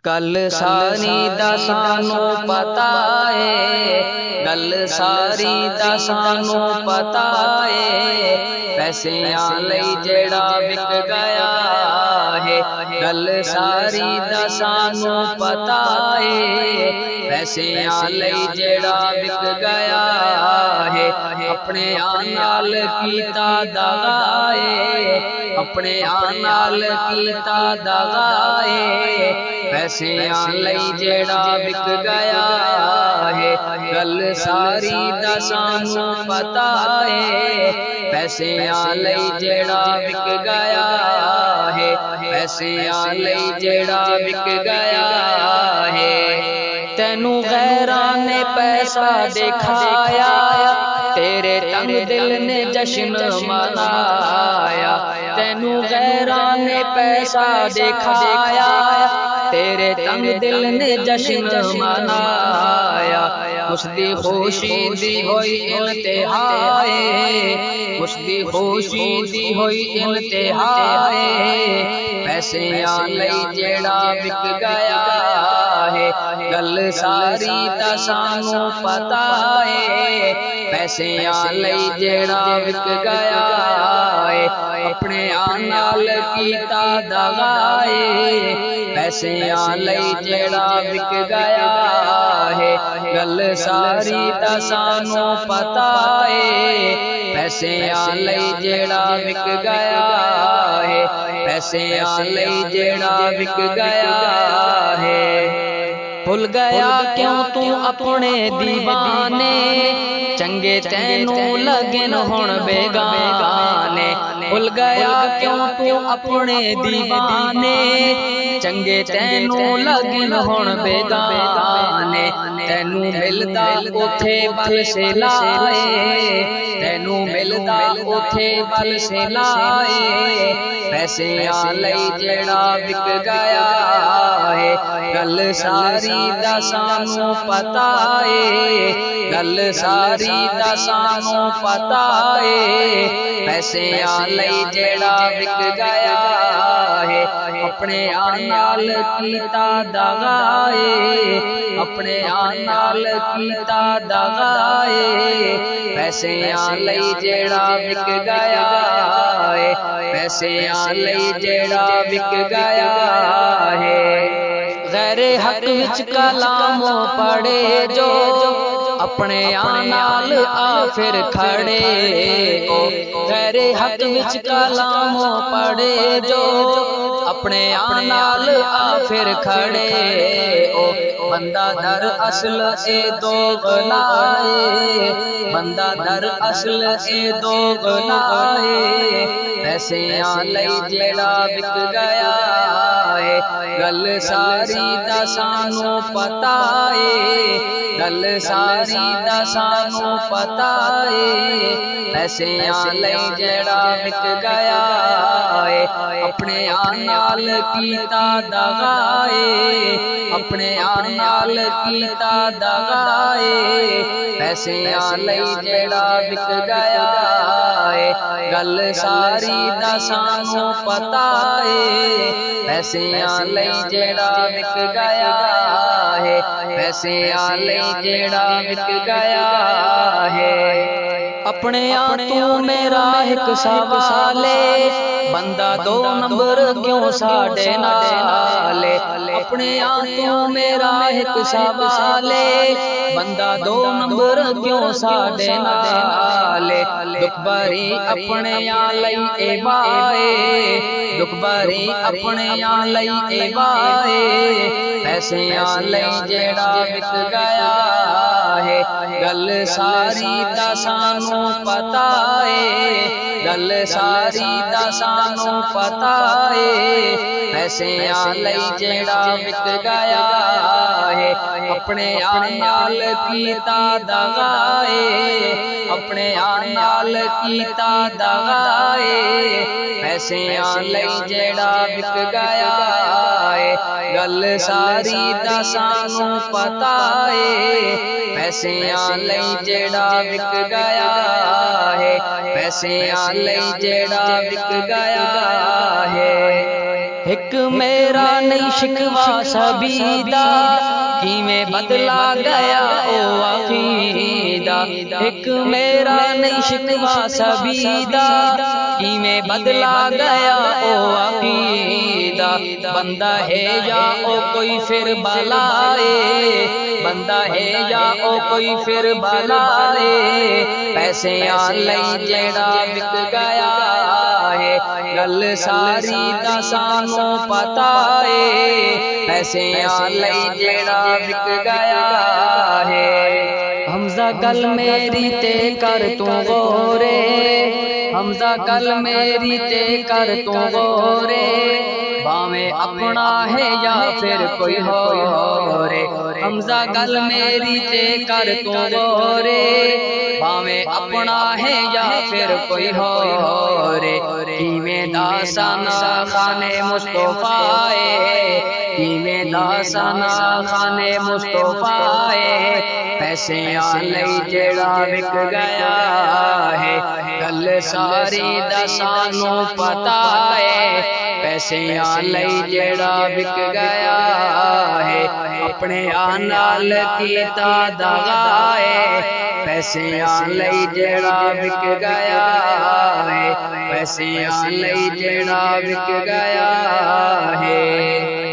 गल सारी दा सानू पता है, गल सारी दा सानू पता है। पैसियां लई जेड़ा विक गया है, गल सारी दा सानू पता है। पैसियां लई जेड़ा विक गया है, अपने नाल कीता दगा है, अपने नाल कीता दगा है। पैसियां लई जेड़ा विक गया है, गल सारी दा सानू पता है। पैसियां लई जेड़ा विक गया है, पैसियां लई जेड़ा विक गया है। तेनू गैरां ने पैसा दिखाया, तेरे तंग दिल ने जश्न मनाया। तेनू गैरां ने पैसा दिखाया, तेरे तंग दिल ने जश्न मनाया। उसदी खुशी दी होई इंतहाए, उसदी खुशी दी होई इंतहाए। पैसियां लई जेड़ा विक गया है, गल सारी दा सानू पता है। पैसियां लई जेड़ा विक गया है, अपने नाल कीता दगा है। पैसियां लई जेड़ा विक गया है, गल सारी दा सानू पता है। पैसियां लई जेड़ा विक गया है, पैसियां लई जेड़ा विक गया है। भुल गया क्यों तू अपने दीवाने, चंगे तैनू लगन हुण बेगाने। भुल गया क्यों तू अपने दीवाने, चंगे तैनू लगन हुण बेगाने। तैनू मिलदा उथे बल से लाए, तैनू मिलदा उथे बल से लाए। पैसियां लई जेड़ा विक गया है, गल सारी दा सानू पता है, गल सारी दा सानू पता है। पैसियां लई जेड़ा विक गया है, अपने नाल कीता दगा है, अपने नाल कीता दगा है। पैसियां लई जेड़ा विक गया है, पैसियां लई जेड़ा विक गया है। गैरे हक विच कलाम पढ़े जो, अपने नाल आ फिर खड़े ओ। गैरे हक विच कलाम पढ़े जो, अपने नाल आ फिर खड़े ओ। बंदा दर असल ए दोगला है, बंदा दर असल ए दोगला है। पैसियां लई जेड़ा विक गया है, गल सारी दा सानू पता है, गल सारी दा सानू पता है। पैसियां लई जेड़ा विक गया है, अपने नाल कीता दगा है, अपने नाल कीता दगा है। पैसियां लई जेड़ा विक गया है, गल सारी दा सानू पता है। पैसियां लई जेड़ा विक गया है, पैसियां लई जेड़ा विक गया है। अपने तू मेरा एक सवाले, बंदा दो नंबर क्यों साडे नाले। अपने तू मेरा एक सवाले, बंदा दो नंबर क्यों साडे नाले। दुख बारी अपने लई ए बाए, दुख बारी अपने लई ए बाए। पैसियां लई जेड़ा विक गया है, गल सारी दा सानू पता है, गल सारी दा सानू पता है। पैसियां लई जेड़ा विक गया है अपने नाल कीता दगा है अपने नाल कीता दगा है पैसियां लई जेड़ा विक गया है गल सारी दा सानू पता है पैसियां लई जेड़ा विक गया है पैसियां लई जेड़ा विक गया है एक मेरा नहीं शिकवा सबीदा किवें बदला गया ओ अकीदा एक मेरा नहीं शिकवा सबीदा किवें बदला गया ओ अकीदा बंदा है या ओ कोई फिर बलाए बंदा है या ओ कोई फिर बलाए पैसियां लई जेड़ा विक गया है गल सारी दा सानू पता है पैसियां लई जेड़ा विक गया है हमजा गल मेरी ते कर तू गोरे हमजा गल मेरी ते कर तू गोरे भावें अपना है या फिर कोई हो रे हमजा गल मेरी ते कर तू गोरे भावें अपना है या फिर कोई हो रे किवें दासाना खाने मुस्तफा किवें दासाना खाने मुस्तफा पैसियां लई जेड़ा विक गया है गल सारी दा सानू पता है पैसियां लई जेड़ा विक गया है अपने नाल कीता दगा है पैसियां लई जेड़ा विक गया है पैसियां लई जेड़ा विक गया है।